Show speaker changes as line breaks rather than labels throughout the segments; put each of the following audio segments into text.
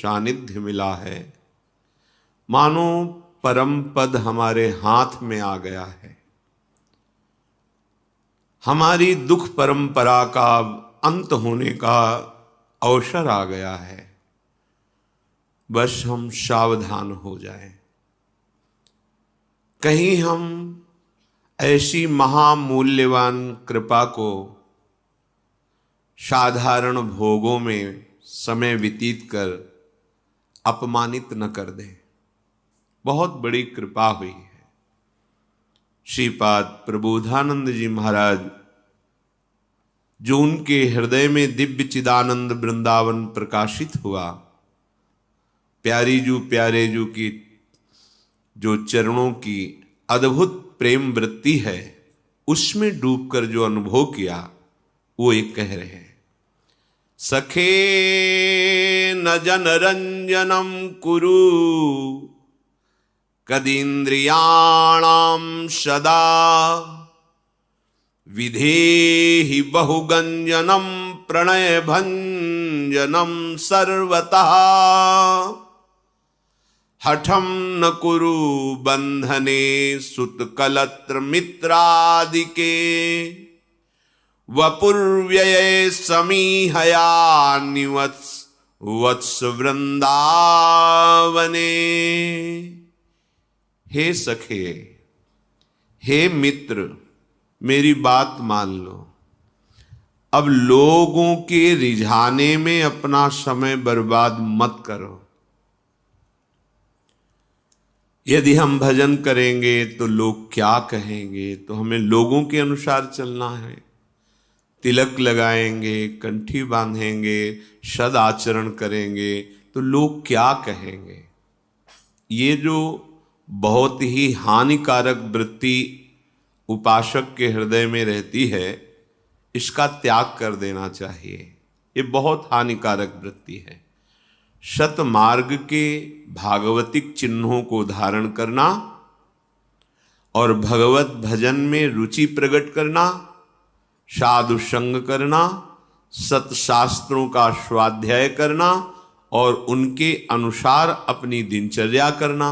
सानिध्य मिला है, मानो परम पद हमारे हाथ में आ गया है। हमारी दुख परंपरा का अंत होने का अवसर आ गया है। बस हम सावधान हो जाएं, कहीं हम ऐसी महामूल्यवान कृपा को साधारण भोगों में समय व्यतीत कर अपमानित न कर दें। बहुत बड़ी कृपा हुई है। श्रीपाद प्रबोधानंद जी महाराज, जो उनके हृदय में दिव्य चिदानंद वृंदावन प्रकाशित हुआ, प्यारे जू की जो चरणों की अद्भुत प्रेम वृत्ति है, उसमें डूबकर जो अनुभव किया, वो एक कह रहे हैं, सखे न जनरंजनम कुरु कदीन्द्रियाणाम सदा विधेहि बहुगंजनम प्रणय भंजनम सर्वतः हठम न कुरु बंधने सुतकलत्र मित्रादिके वपुर्व्यये समीहया निवत्स वत्स वृंदावने। हे सखे, हे मित्र, मेरी बात मान लो। अब लोगों के रिझाने में अपना समय बर्बाद मत करो। यदि हम भजन करेंगे तो लोग क्या कहेंगे, तो हमें लोगों के अनुसार चलना है। तिलक लगाएंगे, कंठी बांधेंगे, सद आचरण करेंगे, तो लोग क्या कहेंगे। ये जो बहुत ही हानिकारक वृत्ति उपासक के हृदय में रहती है, इसका त्याग कर देना चाहिए। ये बहुत हानिकारक वृत्ति है। सतमार्ग के भागवतिक चिन्हों को धारण करना और भगवत भजन में रुचि प्रकट करना, साधु संग करना, सतशास्त्रों का स्वाध्याय करना और उनके अनुसार अपनी दिनचर्या करना,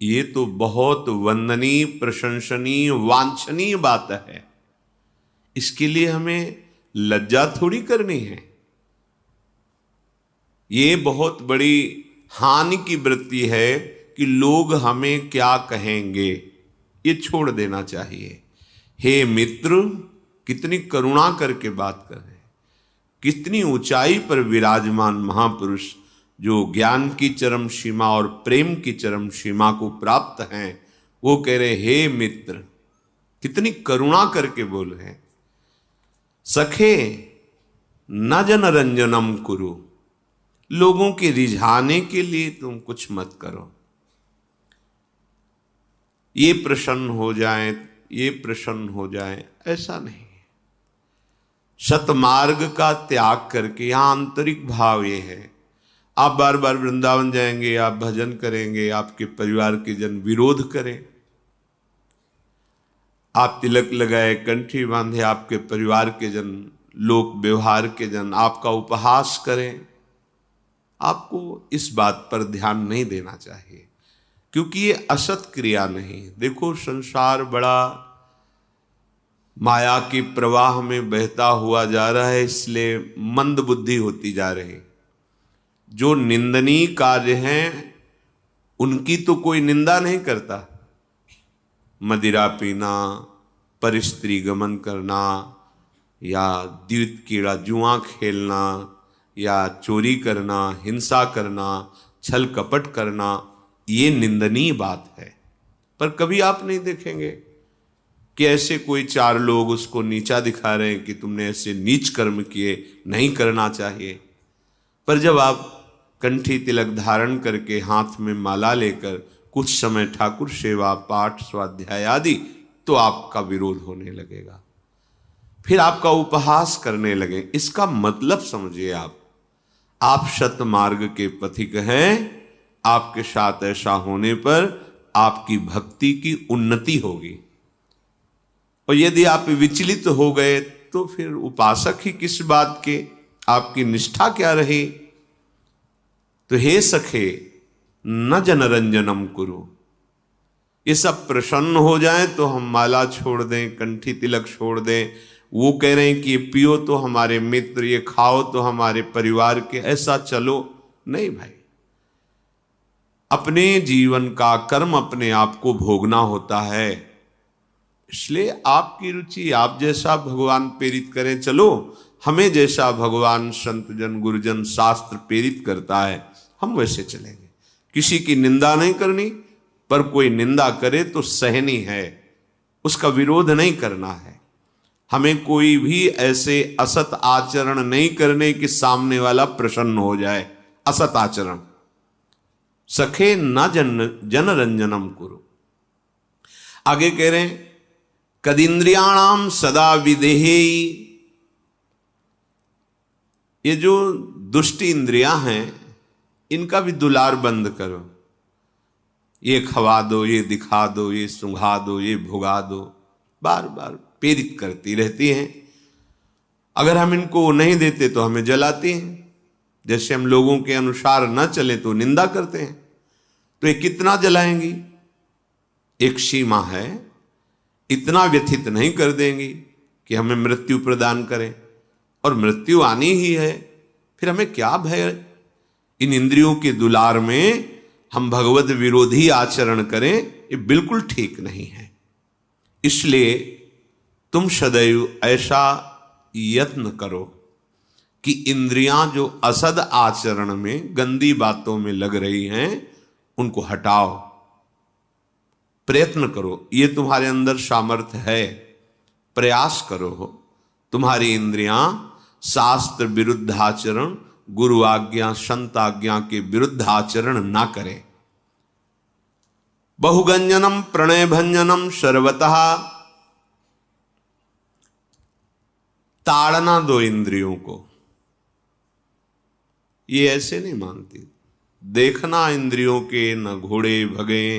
ये तो बहुत वंदनीय, प्रशंसनीय, वांछनीय बात है। इसके लिए हमें लज्जा थोड़ी करनी है। ये बहुत बड़ी हानि की वृत्ति है कि लोग हमें क्या कहेंगे, ये छोड़ देना चाहिए। हे मित्र, कितनी करुणा करके बात कर रहे हैं, कितनी ऊंचाई पर विराजमान महापुरुष जो ज्ञान की चरम सीमा और प्रेम की चरम सीमा को प्राप्त हैं, वो कह रहे हे मित्र, कितनी करुणा करके बोल रहे हैं। सखे न जनरंजनम कुरु, लोगों के रिझाने के लिए तुम कुछ मत करो। ये प्रसन्न हो जाए, ये प्रसन्न हो जाए, ऐसा नहीं। सतमार्ग का त्याग करके, यहां आंतरिक भाव ये है। आप बार बार वृंदावन जाएंगे, आप भजन करेंगे, आपके परिवार के जन विरोध करें, आप तिलक लगाए, कंठी बांधे, आपके परिवार के जन, लोक व्यवहार के जन आपका उपहास करें, आपको इस बात पर ध्यान नहीं देना चाहिए, क्योंकि ये असत क्रिया नहीं। देखो, संसार बड़ा माया के प्रवाह में बहता हुआ जा रहा है, इसलिए मंद बुद्धि होती जा रही। जो निंदनीय कार्य हैं उनकी तो कोई निंदा नहीं करता। मदिरा पीना, परस्त्री गमन करना, या द्यूत कीड़ा जुआ खेलना, या चोरी करना, हिंसा करना, छल कपट करना, ये निंदनीय बात है। पर कभी आप नहीं देखेंगे कि ऐसे कोई चार लोग उसको नीचा दिखा रहे हैं कि तुमने ऐसे नीच कर्म किए, नहीं करना चाहिए। पर जब आप कंठी तिलक धारण करके, हाथ में माला लेकर कुछ समय ठाकुर सेवा, पाठ, स्वाध्याय आदि, तो आपका विरोध होने लगेगा, फिर आपका उपहास करने लगे। इसका मतलब समझिए, आप सतमार्ग के पथिक हैं। आपके साथ ऐसा होने पर आपकी भक्ति की उन्नति होगी, और यदि आप विचलित हो गए तो फिर उपासक ही किस बात के, आपकी निष्ठा क्या रही। तो हे सखे न जनरंजनम कुरु, ये सब प्रसन्न हो जाए तो हम माला छोड़ दें, कंठी तिलक छोड़ दें। वो कह रहे हैं कि ये पियो तो हमारे मित्र, ये खाओ तो हमारे परिवार के, ऐसा चलो नहीं भाई। अपने जीवन का कर्म अपने आप को भोगना होता है, इसलिए आपकी रुचि, आप जैसा भगवान प्रेरित करें चलो, हमें जैसा भगवान संत जन गुरुजन शास्त्र प्रेरित करता है हम वैसे चलेंगे। किसी की निंदा नहीं करनी, पर कोई निंदा करे तो सहनी है, उसका विरोध नहीं करना है। हमें कोई भी ऐसे असत आचरण नहीं करने कि सामने वाला प्रसन्न हो जाए, असत आचरण। सखे न जनरंजनम कुरु। आगे कह रहे हैं कदिंद्रियाणाम सदा विदेहेयी, ये जो दुष्ट इंद्रियां हैं इनका भी दुलार बंद करो। ये खवा दो, ये दिखा दो, ये सुंघा दो, ये भुगा दो, बार बार प्रेरित करती रहती हैं। अगर हम इनको नहीं देते तो हमें जलाती हैं। जैसे हम लोगों के अनुसार न चले तो निंदा करते हैं, तो ये कितना जलाएंगी? एक सीमा है, इतना व्यथित नहीं कर देंगी कि हमें मृत्यु प्रदान करें, और मृत्यु आनी ही है, फिर हमें क्या भय? इन इंद्रियों के दुलार में हम भगवत विरोधी आचरण करें, ये बिल्कुल ठीक नहीं है। इसलिए तुम सदैव ऐसा यत्न करो कि इंद्रियां जो असद आचरण में, गंदी बातों में लग रही हैं, उनको हटाओ, प्रयत्न करो। ये तुम्हारे अंदर सामर्थ्य है, प्रयास करो। तुम्हारी इंद्रियां शास्त्र विरुद्ध आचरण, गुरु आज्ञा संत आज्ञा के विरुद्ध आचरण ना करें। बहुगंजनम प्रणय भंजनम सर्वतः, ताड़ना दो इंद्रियों को। ये ऐसे नहीं मांगती, देखना इंद्रियों के न घोड़े भगे,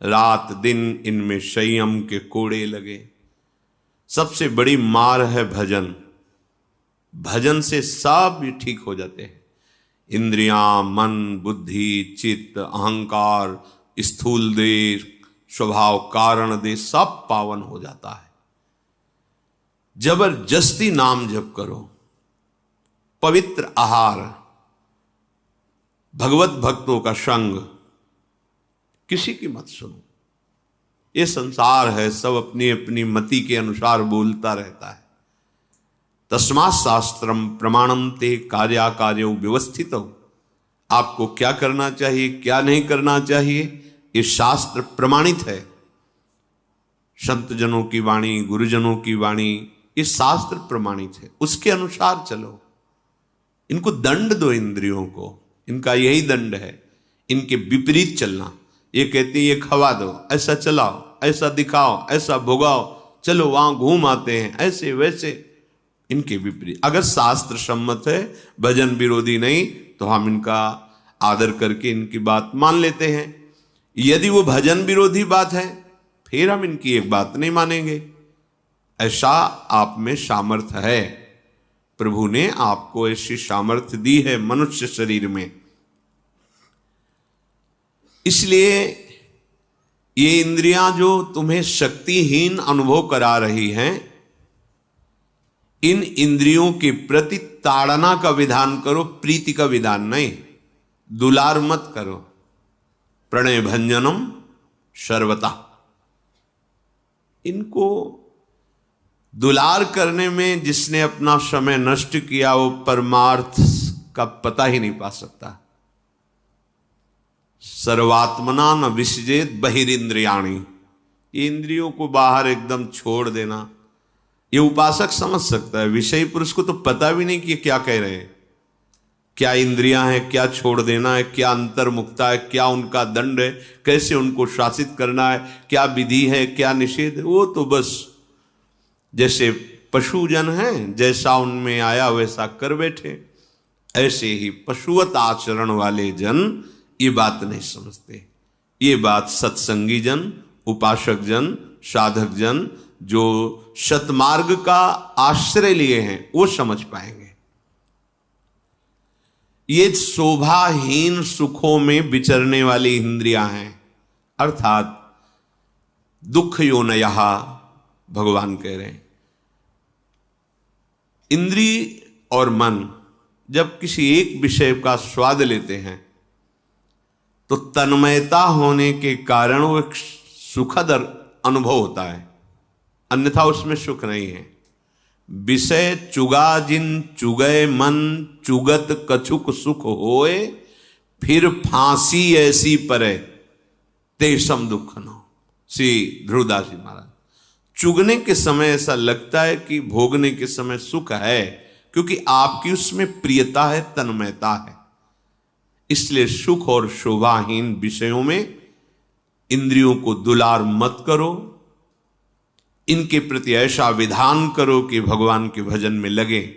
रात दिन इनमें संयम के कोड़े लगे। सबसे बड़ी मार है भजन, भजन से सब भी ठीक हो जाते हैं। इंद्रियां, मन, बुद्धि, चित्त, अहंकार, स्थूल देह, स्वभाव, कारण देह, सब पावन हो जाता है। जबरदस्ती नाम जप करो, पवित्र आहार, भगवत भक्तों का संग, किसी की मत सुनो। ये संसार है, सब अपनी अपनी मति के अनुसार बोलता रहता है। तस्मात् शास्त्रम प्रमाणम ते कार्याकार्यो व्यवस्थितो। आपको क्या करना चाहिए, क्या नहीं करना चाहिए, ये शास्त्र प्रमाणित है। संत जनों की वाणी, गुरुजनों की वाणी, ये शास्त्र प्रमाणित है, उसके अनुसार चलो। इनको दंड दो, इंद्रियों को, इनका यही दंड है, इनके विपरीत चलना। ये कहते हैं ये खवा दो, ऐसा चलाओ, ऐसा दिखाओ, ऐसा भोगाओ, चलो वहां घूम आते हैं, ऐसे वैसे, इनके विपरीत। अगर शास्त्र सम्मत है, भजन विरोधी नहीं, तो हम इनका आदर करके इनकी बात मान लेते हैं। यदि वो भजन विरोधी बात है, फिर हम इनकी एक बात नहीं मानेंगे। ऐसा आप में सामर्थ्य है, प्रभु ने आपको ऐसी सामर्थ्य दी है मनुष्य शरीर में। इसलिए ये इंद्रियां जो तुम्हें शक्तिहीन अनुभव करा रही हैं, इन इंद्रियों के प्रति ताड़ना का विधान करो, प्रीति का विधान नहीं। दुलार मत करो। प्रणय भंजनम सर्वता। इनको दुलार करने में जिसने अपना समय नष्ट किया, वो परमार्थ का पता ही नहीं पा सकता। सर्वात्मना न विसजेत बहिरिंद्रियाणि। ये इंद्रियों को बाहर एकदम छोड़ देना, ये उपासक समझ सकता है। विषयी पुरुष को तो पता भी नहीं कि क्या कह रहे हैं, क्या इंद्रियां हैं, क्या छोड़ देना है, क्या अंतर्मुक्ता है, क्या उनका दंड है, कैसे उनको शासित करना है, क्या विधि है, क्या निषेध है। वो तो बस जैसे पशुजन हैं, जैसा उनमें आया वैसा कर बैठे। ऐसे ही पशुवत आचरण वाले जन ये बात नहीं समझते। ये बात सत्संगी जन, उपासक जन, साधक जन जो सतमार्ग का आश्रय लिए हैं, वो समझ पाएंगे। ये शोभाहीन सुखों में विचरने वाली इंद्रियां हैं, अर्थात दुख योनयः भगवान कह रहे हैं। इंद्री और मन जब किसी एक विषय का स्वाद लेते हैं तो तन्मयता होने के कारण वो एक सुखद अनुभव होता है, अन्यथा उसमें सुख नहीं है। विषय चुगा जिन चुगय मन, चुगत कछुक सुख होए, फिर फांसी ऐसी परे तेसम दुख न। श्री ध्रुवदास जी महाराज, चुगने के समय ऐसा लगता है कि भोगने के समय सुख है, क्योंकि आपकी उसमें प्रियता है, तन्मयता है। इसलिए सुख और शोभाहीन विषयों में इंद्रियों को दुलार मत करो, इनके प्रति ऐसा विधान करो कि भगवान के भजन में लगे।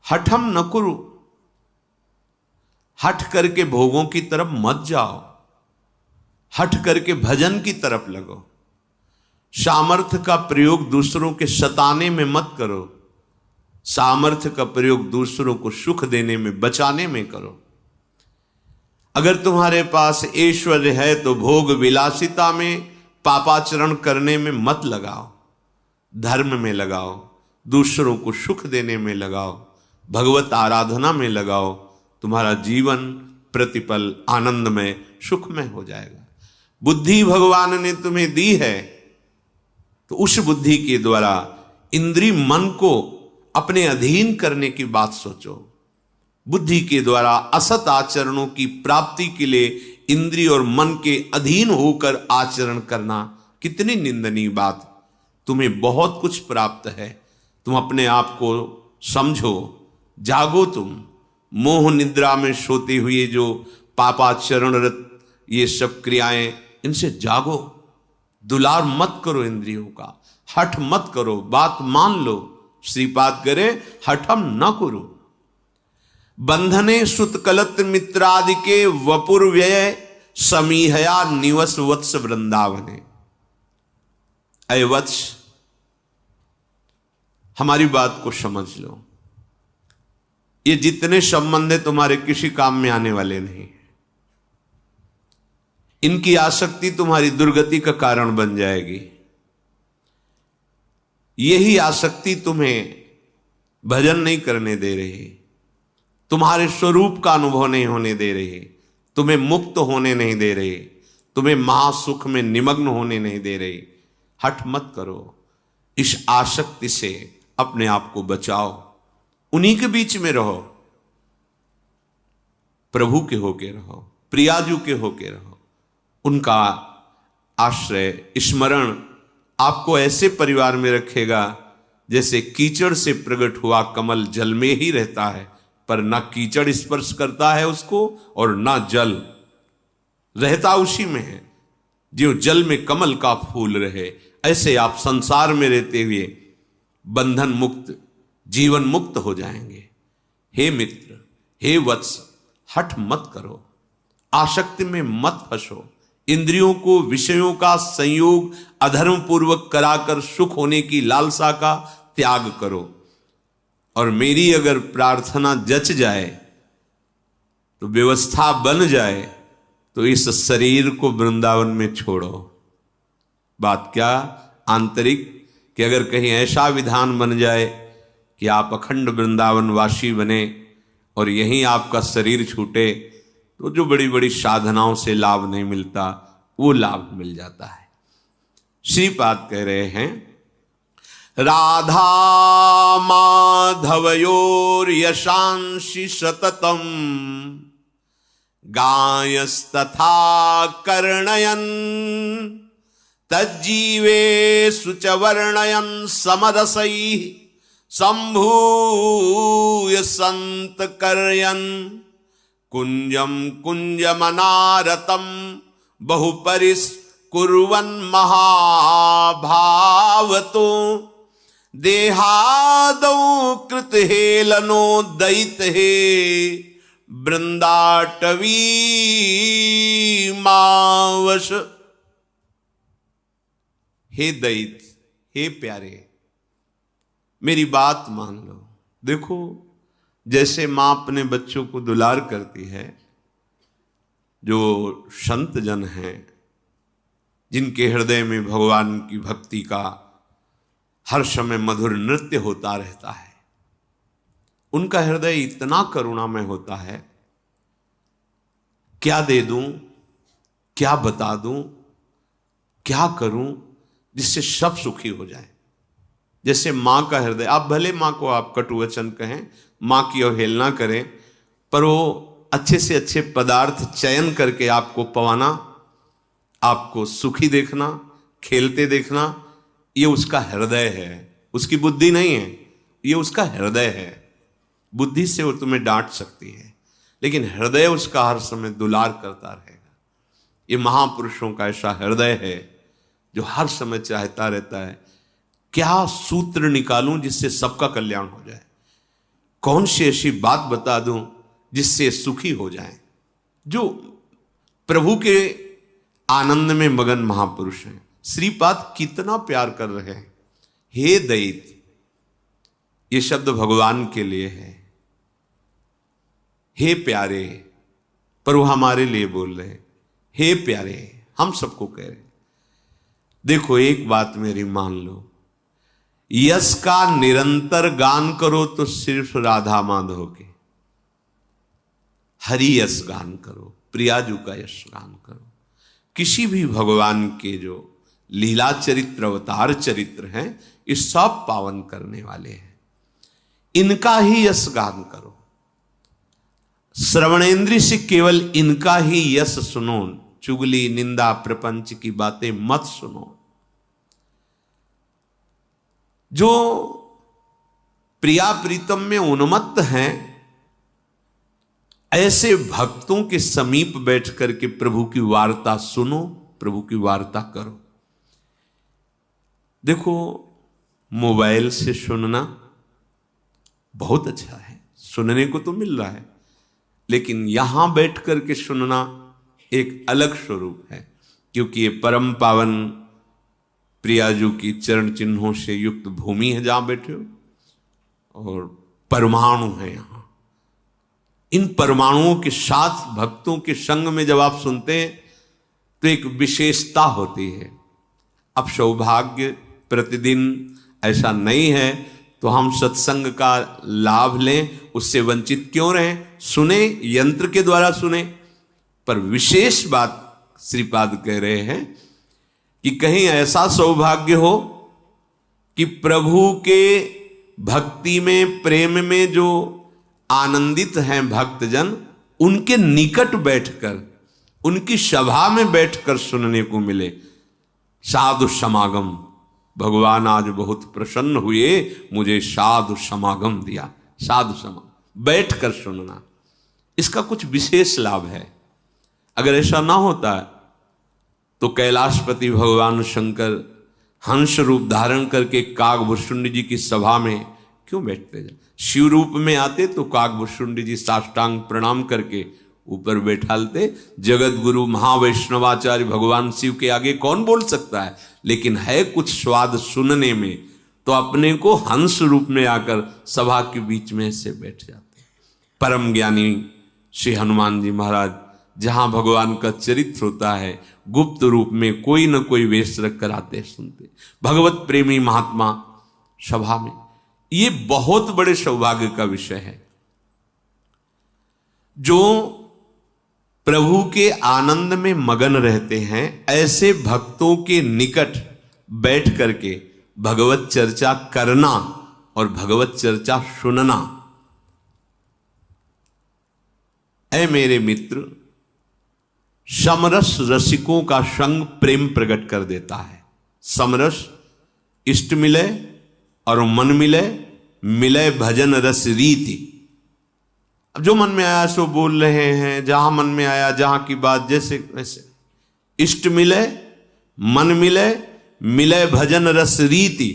हठम न करो, हठ करके भोगों की तरफ मत जाओ, हठ करके भजन की तरफ लगो। सामर्थ्य का प्रयोग दूसरों के सताने में मत करो, सामर्थ्य का प्रयोग दूसरों को सुख देने में, बचाने में करो। अगर तुम्हारे पास ऐश्वर्य है तो भोग विलासिता में, पापाचरण करने में मत लगाओ, धर्म में लगाओ, दूसरों को सुख देने में लगाओ, भगवत आराधना में लगाओ। तुम्हारा जीवन प्रतिपल आनंदमय सुखमय हो जाएगा। बुद्धि भगवान ने तुम्हें दी है तो उस बुद्धि के द्वारा इंद्रिय मन को अपने अधीन करने की बात सोचो। बुद्धि के द्वारा असत आचरणों की प्राप्ति के लिए इंद्रिय और मन के अधीन होकर आचरण करना कितनी निंदनीय बात। तुम्हें बहुत कुछ प्राप्त है, तुम अपने आप को समझो, जागो। तुम मोह निद्रा में सोते हुए जो पापाचरणरत ये सब क्रियाएं, इनसे जागो। दुलार मत करो इंद्रियों का, हठ मत करो, बात मान लो। श्रीपाद करे हठम न करो। बंधने सुतकलत मित्रादि के वपुर व्यय, समीहया निवस वत्स वृंदावने। अय वत्स, हमारी बात को समझ लो। ये जितने संबंध है तुम्हारे किसी काम में आने वाले नहीं। इनकी आसक्ति तुम्हारी दुर्गति का कारण बन जाएगी। यही आसक्ति तुम्हें भजन नहीं करने दे रही, तुम्हारे स्वरूप का अनुभव नहीं होने दे रही, तुम्हें मुक्त होने नहीं दे रही, तुम्हें महासुख में निमग्न होने नहीं दे रही। हठ मत करो, इस आसक्ति से अपने आप को बचाओ। उन्हीं के बीच में रहो, प्रभु के होके रहो, प्रियाजू के होके रहो। उनका आश्रय स्मरण आपको ऐसे परिवार में रखेगा जैसे कीचड़ से प्रकट हुआ कमल जल में ही रहता है, पर ना कीचड़ स्पर्श करता है उसको और ना जल, रहता उसी में है। जो जल में कमल का फूल रहे, ऐसे आप संसार में रहते हुए बंधन मुक्त, जीवन मुक्त हो जाएंगे। हे मित्र, हे वत्स, हठ मत करो, आसक्ति में मत फंसो। इंद्रियों को विषयों का संयोग अधर्म पूर्वक कराकर सुख होने की लालसा का त्याग करो। और मेरी अगर प्रार्थना जच जाए तो व्यवस्था बन जाए तो इस शरीर को वृंदावन में छोड़ो। बात क्या आंतरिक, कि अगर कहीं ऐसा विधान बन जाए कि आप अखंड वृंदावन वासी बने और यहीं आपका शरीर छूटे, तो जो बड़ी बड़ी साधनाओं से लाभ नहीं मिलता वो लाभ मिल जाता है। श्रीपाद कह रहे हैं, राधा माधवयोर यशांसि सततम, गायस्तथा कर्णयन्, तज्जीवे सुच वर्णयन् समरसैः, संभूय संत कर्यन्, कुंजम कुंजमनारतम बहुपरिस्कुर्वन् महाभावतो, देहादौ कृत हेलनो दैत हे, वृंदाटवी मावश। हे दैत, हे प्यारे, मेरी बात मान लो। देखो, जैसे माँ अपने बच्चों को दुलार करती है, जो संत जन हैं जिनके हृदय में भगवान की भक्ति का हर समय मधुर नृत्य होता रहता है, उनका हृदय इतना करुणामय होता है, क्या दे दूं, क्या बता दूं, क्या करूं जिससे सब सुखी हो जाए। जैसे मां का हृदय, आप भले मां को आप कटु वचन कहें, मां की अवहेलना करें, पर वो अच्छे से अच्छे पदार्थ चयन करके आपको पवाना, आपको सुखी देखना, खेलते देखना, ये उसका हृदय है, उसकी बुद्धि नहीं है, ये उसका हृदय है। बुद्धि से वो तुम्हें डांट सकती है, लेकिन हृदय उसका हर समय दुलार करता रहेगा। ये महापुरुषों का ऐसा हृदय है जो हर समय चाहता रहता है क्या सूत्र निकालूं जिससे सबका कल्याण हो जाए, कौन सी ऐसी बात बता दूं जिससे सुखी हो जाए। जो प्रभु के आनंद में मगन महापुरुष हैं। श्रीपाद कितना प्यार कर रहे हैं, हे दैत, ये शब्द भगवान के लिए है, हे प्यारे, पर वो हमारे लिए बोल रहे हैं, हे प्यारे, हम सबको कह रहे हैं। देखो एक बात मेरी मान लो, यश का निरंतर गान करो तो सिर्फ राधा माधव के, हरि यश गान करो, प्रियाजू का यश गान करो। किसी भी भगवान के जो लीला चरित्र, अवतार चरित्र हैं, ये सब पावन करने वाले हैं, इनका ही यश गान करो। श्रवणेंद्रिय से केवल इनका ही यश सुनो, चुगली निंदा प्रपंच की बातें मत सुनो। जो प्रिया प्रीतम में उन्मत्त हैं, ऐसे भक्तों के समीप बैठ करके प्रभु की वार्ता सुनो, प्रभु की वार्ता करो। देखो मोबाइल से सुनना बहुत अच्छा है, सुनने को तो मिल रहा है, लेकिन यहां बैठ करके सुनना एक अलग स्वरूप है, क्योंकि ये परम पावन प्रियाजू की चरण चिन्हों से युक्त भूमि है जहां बैठे हो, और परमाणु है यहां। इन परमाणुओं के साथ भक्तों के संग में जब आप सुनते हैं तो एक विशेषता होती है। अब सौभाग्य प्रतिदिन ऐसा नहीं है तो हम सत्संग का लाभ लें, उससे वंचित क्यों रहें? सुने, यंत्र के द्वारा सुने, पर विशेष बात श्रीपाद कह रहे हैं कि कहीं ऐसा सौभाग्य हो कि प्रभु के भक्ति में, प्रेम में जो आनंदित हैं भक्तजन, उनके निकट बैठकर, उनकी सभा में बैठकर सुनने को मिले। साधु समागम, भगवान आज बहुत प्रसन्न हुए, मुझे साधु समागम दिया। साधु समागम बैठकर सुनना, इसका कुछ विशेष लाभ है। अगर ऐसा ना होता तो कैलाशपति भगवान शंकर हंस रूप धारण करके काकभुषुंड जी की सभा में क्यों बैठते? शिव रूप में आते तो काकभुषुंड जी साष्टांग प्रणाम करके ऊपर बैठालते। जगत गुरु महावैष्णवाचार्य भगवान शिव के आगे कौन बोल सकता है? लेकिन है कुछ स्वाद सुनने में, तो अपने को हंस रूप में आकर सभा के बीच में से बैठ जाते। परम ज्ञानी श्री हनुमान जी महाराज जहां भगवान का चरित्र होता है, गुप्त रूप में कोई न कोई वेश रख कर आते सुनते। भगवत प्रेमी महात्मा सभा में, ये बहुत बड़े सौभाग्य का विषय है। जो प्रभु के आनंद में मगन रहते हैं, ऐसे भक्तों के निकट बैठ करके भगवत चर्चा करना और भगवत चर्चा सुनना। ऐ मेरे मित्र, समरस रसिकों का संग प्रेम प्रकट कर देता है। समरस इष्ट मिले और मन मिले, मिले भजन रस रीति। अब जो मन में आया सो बोल रहे हैं, जहां मन में आया, जहां की बात जैसे वैसे। इष्ट मिले, मन मिले, मिले भजन रस रीति,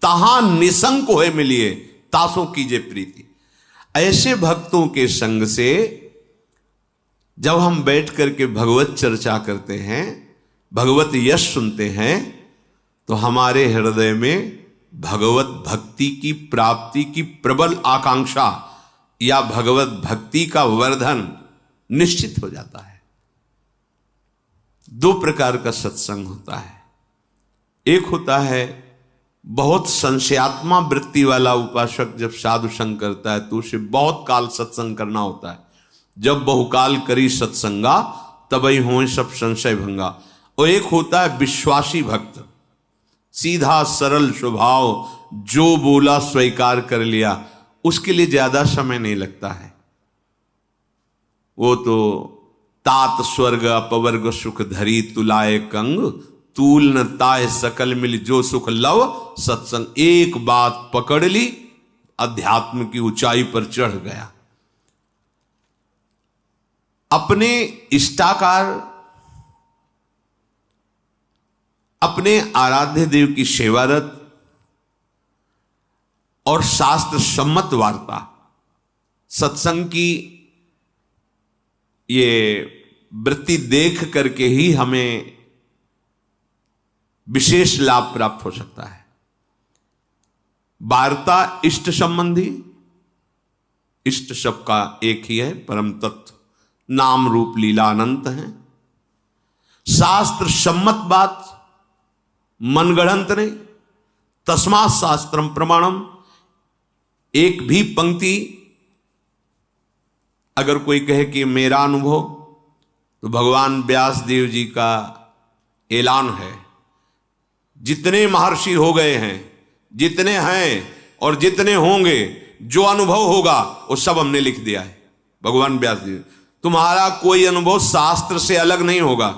तहां निसंक होए मिलिए, तासों कीजे प्रीति। ऐसे भक्तों के संग से जब हम बैठ करके भगवत चर्चा करते हैं, भगवत यश सुनते हैं, तो हमारे हृदय में भगवत भक्ति की प्राप्ति की प्रबल आकांक्षा या भगवत भक्ति का वर्धन निश्चित हो जाता है। दो प्रकार का सत्संग होता है। एक होता है बहुत संशयात्मा वृत्ति वाला उपासक जब साधु संग करता है तो उसे बहुत काल सत्संग करना होता है। जब बहुकाल करी सत्संगा तबई होए सब संशय भंगा। और एक होता है विश्वासी भक्त, सीधा सरल स्वभाव, जो बोला स्वीकार कर लिया, उसके लिए ज्यादा समय नहीं लगता है। वो तो तात स्वर्ग अपवर्ग सुख धरी तुलाए कंग, तूल न ताय सकल मिल जो सुख लव सत्संग। एक बात पकड़ ली, अध्यात्म की ऊंचाई पर चढ़ गया। अपने इष्टाकार, अपने आराध्य देव की सेवारत और शास्त्र सम्मत वार्ता सत्संग की ये वृत्ति देख करके ही हमें विशेष लाभ प्राप्त हो सकता है। वार्ता इष्ट संबंधी, इष्ट शब्द का एक ही है, परम तत्व, नाम रूप लीला अनंत है। शास्त्र सम्मत बात, मनगढ़ंत नहीं। तस्मात् शास्त्रम प्रमाणम। एक भी पंक्ति अगर कोई कहे कि मेरा अनुभव, तो भगवान व्यास देव जी का ऐलान है। जितने महर्षि हो गए हैं, जितने हैं और जितने होंगे, जो अनुभव होगा वो सब हमने लिख दिया है। भगवान व्यास देव, तुम्हारा कोई अनुभव शास्त्र से अलग नहीं होगा।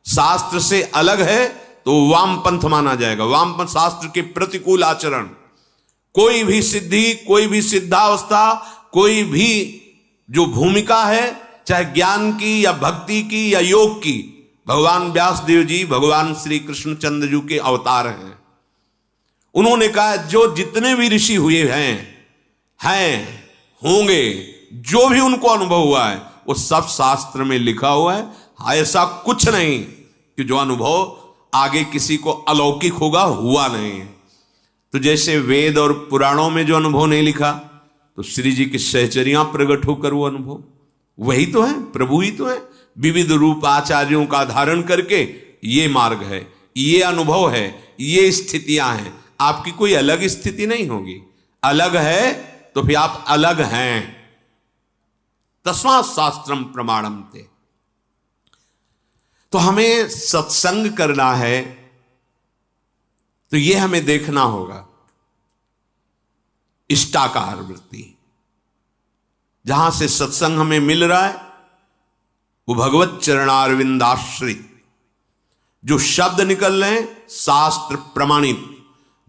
शास्त्र से अलग है तो वामपंथ माना जाएगा। वामपंथ शास्त्र के प्रतिकूल आचरण। कोई भी सिद्धि, कोई भी सिद्धावस्था, कोई भी जो भूमिका है, चाहे ज्ञान की या भक्ति की या योग की, भगवान व्यास देव जी भगवान श्री कृष्णचंद्र जी के अवतार हैं। उन्होंने कहा जो जितने भी ऋषि हुए हैं होंगे, जो भी उनको अनुभव हुआ है वो सब शास्त्र में लिखा हुआ है। ऐसा कुछ नहीं कि जो अनुभव आगे किसी को अलौकिक होगा, हुआ नहीं। तो जैसे वेद और पुराणों में जो अनुभव नहीं लिखा, तो श्री जी की सहचरियां प्रकट होकर वो अनुभव वही तो है, प्रभु ही तो है। विविध रूप आचार्यों का धारण करके ये मार्ग है, ये अनुभव है, ये स्थितियां हैं। आपकी कोई अलग स्थिति नहीं होगी। अलग है तो फिर आप अलग हैं। तस्मात् शास्त्रम प्रमाणम ते। तो हमें सत्संग करना है तो यह हमें देखना होगा इष्टाकार वृत्ति। जहां से सत्संग हमें मिल रहा है वो भगवत चरणारविंदाश्रित जो शब्द निकल रहे हैं, शास्त्र प्रमाणित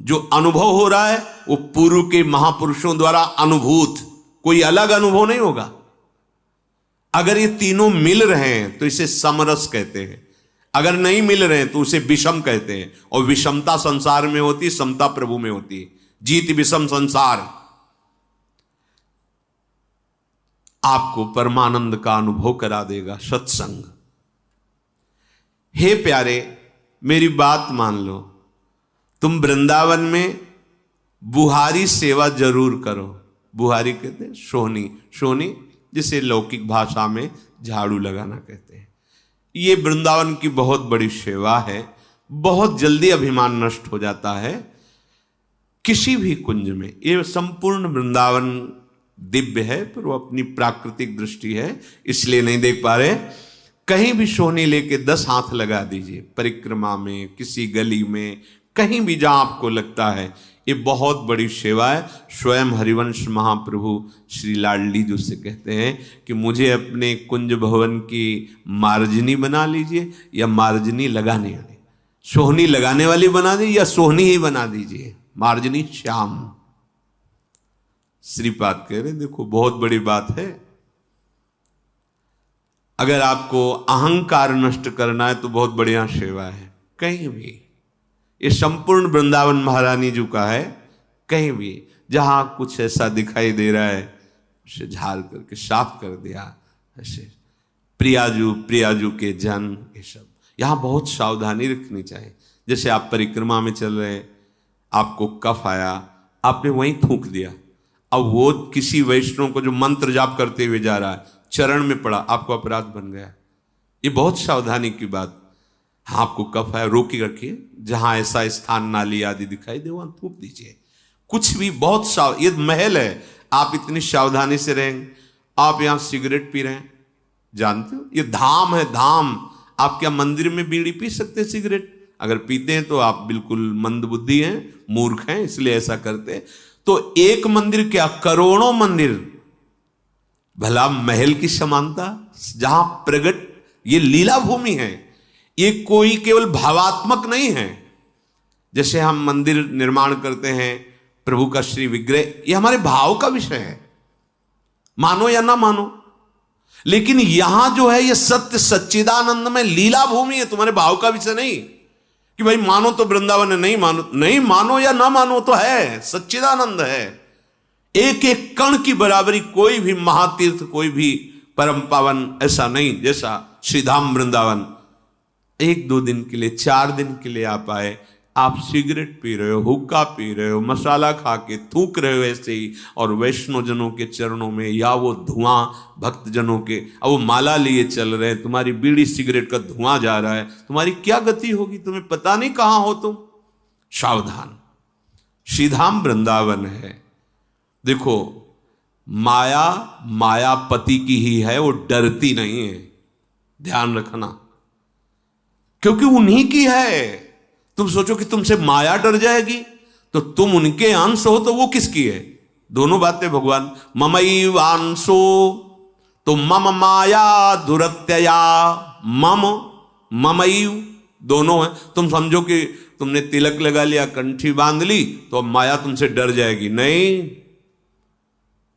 जो अनुभव हो रहा है, वो पूर्व के महापुरुषों द्वारा अनुभूत, कोई अलग अनुभव नहीं होगा। अगर ये तीनों मिल रहे हैं तो इसे समरस कहते हैं। अगर नहीं मिल रहे हैं तो उसे विषम कहते हैं। और विषमता संसार में होती है, समता प्रभु में होती है। जीत विषम संसार। आपको परमानंद का अनुभव करा देगा सत्संग। हे प्यारे, मेरी बात मान लो, तुम वृंदावन में बुहारी सेवा जरूर करो। बुहारी कहते हैं सोहनी, सोहनी जिसे लौकिक भाषा में झाड़ू लगाना कहते हैं। ये वृंदावन की बहुत बड़ी सेवा है। बहुत जल्दी अभिमान नष्ट हो जाता है किसी भी कुंज में। ये संपूर्ण वृंदावन दिव्य है, पर वो अपनी प्राकृतिक दृष्टि है इसलिए नहीं देख पा रहे। कहीं भी सोहनी लेके 10 हाथ लगा दीजिए, परिक्रमा में, किसी गली में, कहीं भी जहां आपको लगता है। ये बहुत बड़ी सेवा है। स्वयं हरिवंश महाप्रभु श्री लाडली जी से कहते हैं कि मुझे अपने कुंज भवन की मार्जनी बना लीजिए या मार्जनी लगाने वाली, सोहनी लगाने वाली बना दीजिए या सोहनी ही बना दीजिए, मार्जनी श्याम। श्रीपाद कह रहे देखो बहुत बड़ी बात है। अगर आपको अहंकार नष्ट करना है तो बहुत बढ़िया सेवा है। कहीं भी ये संपूर्ण वृंदावन महारानी जी का है। कहीं भी जहां कुछ ऐसा दिखाई दे रहा है उसे झाड़ करके साफ कर दिया। ऐसे प्रियाजू के जन, ये सब यहां बहुत सावधानी रखनी चाहिए। जैसे आप परिक्रमा में चल रहे, आपको कफ आया, आपने वहीं थूक दिया, अब वो किसी वैष्णव को जो मंत्र जाप करते हुए जा रहा है, चरण में पड़ा, आपको अपराध बन गया। ये बहुत सावधानी की बात। हाँ, आपको कफ है, रोकी रखिए, जहां ऐसा स्थान नाली आदि दिखाई दे वहां थूक दीजिए। कुछ भी बहुत ये महल है, आप इतनी सावधानी से रहेंगे। आप यहां सिगरेट पी रहे हैं, जानते हो ये धाम है, धाम। आप क्या मंदिर में बीड़ी पी सकते हैं सिगरेट? अगर पीते हैं तो आप बिल्कुल मंदबुद्धि हैं, मूर्ख हैं, इसलिए ऐसा करते हैं। तो एक मंदिर क्या, करोड़ों मंदिर, भला महल की समानता, जहां प्रगट, ये लीला भूमि है। ये कोई केवल भावात्मक नहीं है। जैसे हम मंदिर निर्माण करते हैं, प्रभु का श्री विग्रह, ये हमारे भाव का विषय है, मानो या ना मानो। लेकिन यहां जो है ये सत्य सच्चिदानंद में लीला भूमि है, तुम्हारे भाव का विषय नहीं कि भाई मानो तो वृंदावन है, नहीं मानो या ना मानो तो है, सच्चिदानंद है। एक एक कण की बराबरी कोई भी महातीर्थ, कोई भी परम पावन ऐसा नहीं जैसा श्रीधाम वृंदावन। 1-2 दिन के लिए, 4 दिन के लिए आप आए, आप सिगरेट पी रहे हो, हुक्का पी रहे हो, मसाला खा के थूक रहे हो ऐसे ही, और वैष्णव जनों के चरणों में या वो धुआं भक्त जनों के, अब वो माला लिए चल रहे हैं, तुम्हारी बीड़ी सिगरेट का धुआं जा रहा है, तुम्हारी क्या गति होगी? तुम्हें पता नहीं कहां हो तुम। सावधान, श्रीधाम वृंदावन है। देखो, माया मायापति की ही है, वो डरती नहीं है, ध्यान रखना, क्योंकि उन्हीं की है। तुम सोचो कि तुमसे माया डर जाएगी, तो तुम उनके अंश हो तो वो किसकी है? दोनों बातें भगवान, ममैवांशो, तो मम माया दुरत्यया, मम ममैव, दोनों है। तुम समझो कि तुमने तिलक लगा लिया, कंठी बांध ली, तो अब माया तुमसे डर जाएगी? नहीं,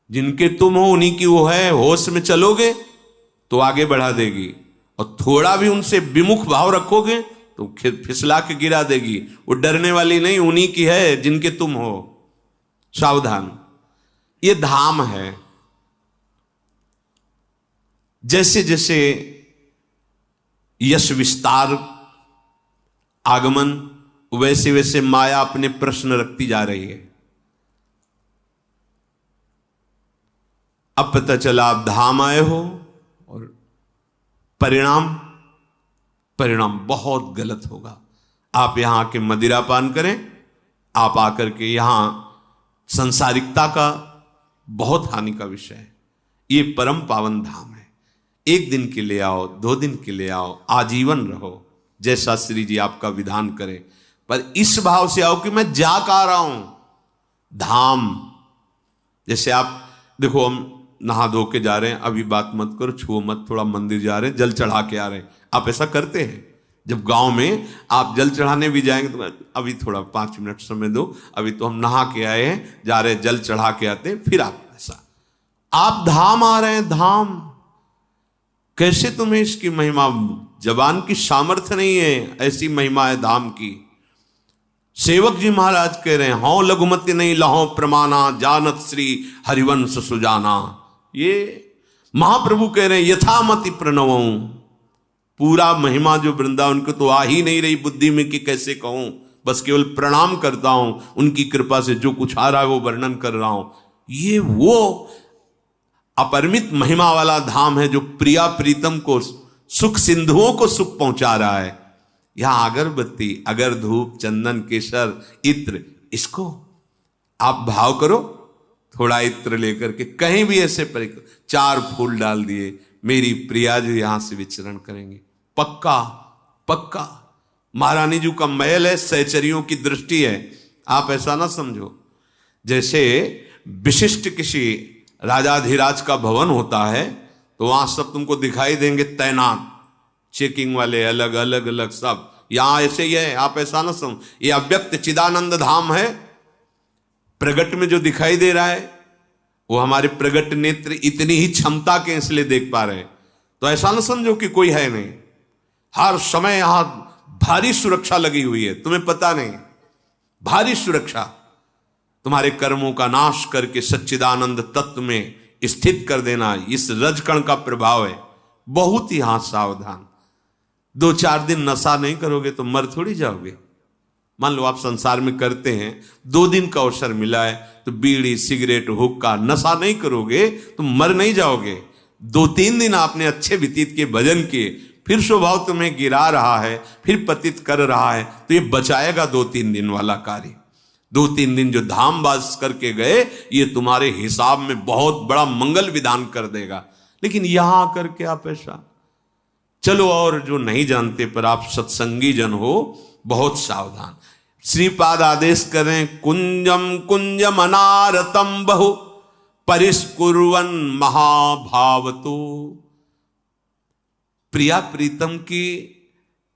जिनके तुम हो उन्हीं की वो है। होश में चलोगे तो आगे बढ़ा देगी, और थोड़ा भी उनसे विमुख भाव रखोगे तो फिसला के गिरा देगी। वो डरने वाली नहीं, उन्हीं की है जिनके तुम हो। सावधान, ये धाम है। जैसे जैसे यश विस्तार आगमन, वैसे वैसे माया अपने प्रश्न रखती जा रही है। अब पता चला आप धाम आए हो, और परिणाम बहुत गलत होगा। आप यहां आके मदिरा पान करें, आप आकर के यहां संसारिकता का बहुत हानि का विषय है। ये परम पावन धाम है। 1 दिन के लिए आओ, 2 दिन के लिए आओ, आजीवन रहो, जैसा श्री जी आपका विधान करें, पर इस भाव से आओ कि मैं जा आ रहा हूं धाम। जैसे आप देखो, हम नहा धो के जा रहे हैं, अभी बात मत करो, छुओ मत, थोड़ा मंदिर जा रहे हैं, जल चढ़ा के आ रहे हैं। आप ऐसा करते हैं? जब गांव में आप जल चढ़ाने भी जाएंगे तो अभी थोड़ा 5 मिनट समय दो, अभी तो हम नहा के आए हैं, जा रहे हैं, जल चढ़ा के आते हैं, फिर आप ऐसा। आप धाम आ रहे हैं, धाम कैसे? तुम्हें इसकी महिमा, जबान की सामर्थ्य नहीं है, ऐसी महिमा है धाम की। सेवक जी महाराज कह रहे हैं, हौ लघुमति नहीं लहो प्रमाणा, जानत श्री हरिवंश सुजाना। ये महाप्रभु कह रहे हैं, यथामति प्रणवं, पूरा महिमा जो वृंदावन को तो आ ही नहीं रही बुद्धि में कि कैसे कहूं, बस केवल प्रणाम करता हूं, उनकी कृपा से जो कुछ आ रहा है वो वर्णन कर रहा हूं। ये वो अपरिमित महिमा वाला धाम है जो प्रिया प्रीतम को, सुख सिंधुओं को सुख पहुंचा रहा है। यहां अगरबत्ती, अगर धूप, चंदन, केसर, इत्र, इसको आप भाव करो, थोड़ा इत्र लेकर के कहीं भी ऐसे 4 फूल डाल दिए, मेरी प्रिया जो यहां से विचरण करेंगे, पक्का पक्का। महारानी जी का महल है, सहचरियों की दृष्टि है, आप ऐसा ना समझो। जैसे विशिष्ट किसी राजाधिराज का भवन होता है तो वहां सब तुमको दिखाई देंगे तैनात, चेकिंग वाले, अलग अलग अलग सब। यहां ऐसे ही है, आप ऐसा ना समझो। ये अव्यक्त चिदानंद धाम है। प्रगट में जो दिखाई दे रहा है वो हमारे प्रगट नेत्र इतनी ही क्षमता के इसलिए देख पा रहे हैं, तो ऐसा ना समझो कि कोई है नहीं। हर समय यहां भारी सुरक्षा लगी हुई है, तुम्हें पता नहीं, भारी सुरक्षा तुम्हारे कर्मों का नाश करके सच्चिदानंद तत्व में स्थित कर देना, इस रजकण का प्रभाव है। बहुत ही हाथ सावधान। 2-4 दिन नशा नहीं करोगे तो मर थोड़ी जाओगे, मान लो आप संसार में करते हैं, 2 दिन का अवसर मिला है तो बीड़ी सिगरेट हुक्का नशा नहीं करोगे तो मर नहीं जाओगे। 2-3 दिन आपने अच्छे व्यतीत के भजन किए, फिर स्वभाव तुम्हें गिरा रहा है, फिर पतित कर रहा है, तो ये बचाएगा 2-3 दिन वाला कार्य। 2-3 दिन जो धाम बास करके गए ये तुम्हारे हिसाब में बहुत बड़ा मंगल विधान कर देगा। लेकिन यहां आकर के आप ऐसा चलो, और जो नहीं जानते पर आप सत्संगी जन हो, बहुत सावधान। श्रीपाद आदेश करें, कुंजम कुंजम अनारतम बहु परिस्कुर्वन महाभावतो। प्रिया प्रीतम की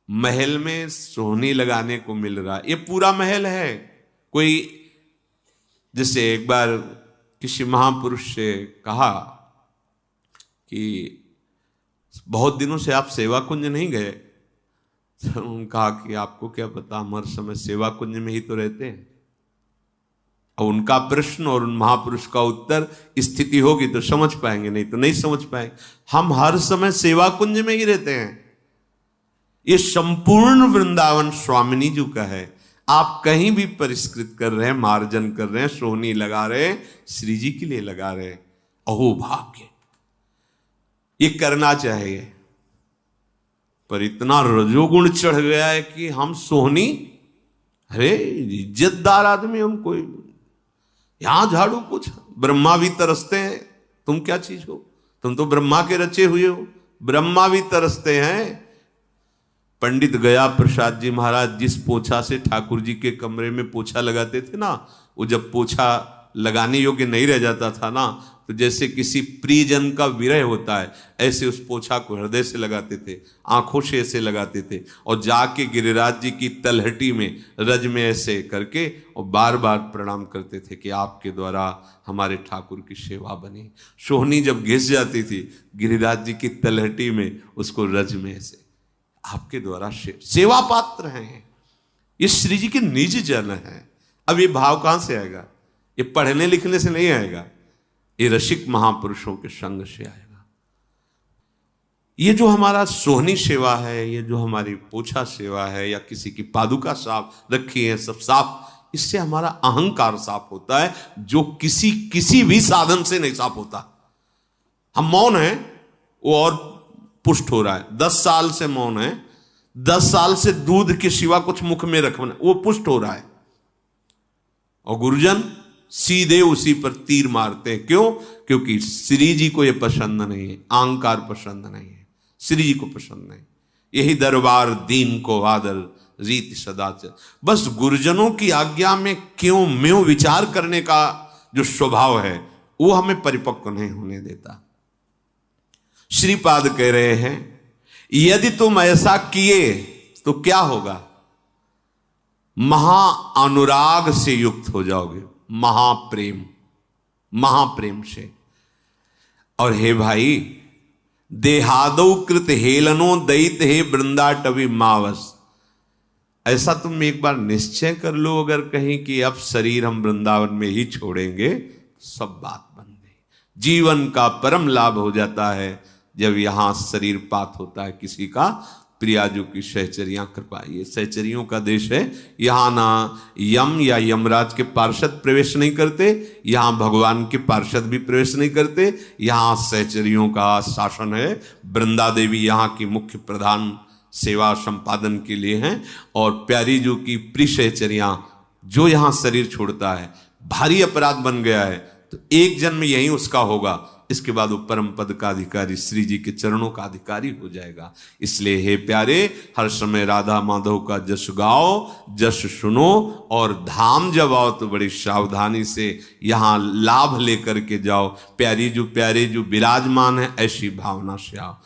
महल में सोहनी लगाने को मिल रहा, ये पूरा महल है। कोई जैसे एक बार किसी महापुरुष से कहा कि बहुत दिनों से आप सेवा कुंज नहीं गए, तो उन्होंने कहा कि आपको क्या पता, हम हर समय सेवा कुंज में ही तो रहते हैं। और उनका प्रश्न और उन महापुरुष का उत्तर स्थिति होगी तो समझ पाएंगे, नहीं तो नहीं समझ पाएंगे। हम हर समय सेवा कुंज में ही रहते हैं। ये संपूर्ण वृंदावन स्वामिनी जी का है। आप कहीं भी परिष्कृत कर रहे हैं, मार्जन कर रहे हैं, सोहनी लगा रहे हैं, श्री जी के लिए लगा रहे हैं। अहो भाग्य, ये करना चाहिए। पर इतना रजोगुण चढ़ गया है कि हम सोहनी, अरे इज्जतदार आदमी हम, कोई यहां झाड़ू पूछ, ब्रह्मा भी तरसते हैं, तुम क्या चीज हो, तुम तो ब्रह्मा के रचे हुए हो, ब्रह्मा भी तरसते हैं। पंडित गया प्रसाद जी महाराज जिस पोछा से ठाकुर जी के कमरे में पोछा लगाते थे ना, वो जब पोछा लगाने योग्य नहीं रह जाता था ना, तो जैसे किसी प्रियजन का विरह होता है, ऐसे उस पोछा को हृदय से लगाते थे, आंखों से ऐसे लगाते थे, और जाके गिरिराज जी की तलहटी में रज में ऐसे करके और बार बार प्रणाम करते थे कि आपके द्वारा हमारे ठाकुर की सेवा बनी। सोहनी जब घिस जाती थी गिरिराज जी की तलहटी में, उसको रज में ऐसे, आपके द्वारा सेवा पात्र हैं, ये श्री जी के निज जन है। अब ये भाव कहां से आएगा? ये पढ़ने लिखने से नहीं आएगा, ये रसिक महापुरुषों के संग से आएगा। ये जो हमारा सोहनी सेवा है, ये जो हमारी पोछा सेवा है, या किसी की पादुका साफ रखी है, सब साफ, इससे हमारा अहंकार साफ होता है, जो किसी भी साधन से नहीं साफ होता। हम मौन हैं, वो और पुष्ट हो रहा है। 10 साल से मौन है, 10 साल से दूध के सिवा कुछ मुख में रखना, वो पुष्ट हो रहा है। और गुरुजन सीधे उसी पर तीर मारते हैं। क्यों? क्योंकि श्री जी को यह पसंद नहीं है, अहंकार पसंद नहीं है, श्री जी को पसंद नहीं। यही दरबार दीन को आदर रीति सदाचार। बस गुरुजनों की आज्ञा में क्यों म्यों विचार करने का जो स्वभाव है, वो हमें परिपक्व नहीं होने देता। श्रीपाद कह रहे हैं, यदि तुम ऐसा किए तो क्या होगा? महा अनुराग से युक्त हो जाओगे, महाप्रेम से। और हे भाई, देहादौ कृत हेलनो दैत हे वृंदाटवी मावस। ऐसा तुम एक बार निश्चय कर लो, अगर कहीं कि अब शरीर हम वृंदावन में ही छोड़ेंगे, सब बात बन गई। जीवन का परम लाभ हो जाता है जब यहां शरीर पात होता है किसी का। प्रियाजू की सहचरियां कृपा, ये सहचरियों का देश है। यहां ना यम या यमराज के पार्षद प्रवेश नहीं करते, यहां भगवान के पार्षद भी प्रवेश नहीं करते, यहां सहचरियों का शासन है। वृंदा देवी यहां की मुख्य प्रधान सेवा संपादन के लिए हैं। और प्यारी जू की प्रिय सहचरियां, जो यहां शरीर छोड़ता है, भारी अपराध बन गया है, तो एक जन्म यही उसका होगा, इसके बाद वो परम पद का अधिकारी, श्री जी के चरणों का अधिकारी हो जाएगा। इसलिए हे प्यारे, हर समय राधा माधव का जश गाओ, जश सुनो, और धाम जब आओ तो बड़ी सावधानी से यहाँ लाभ लेकर के जाओ। प्यारे जो विराजमान है, ऐसी भावना से आओ।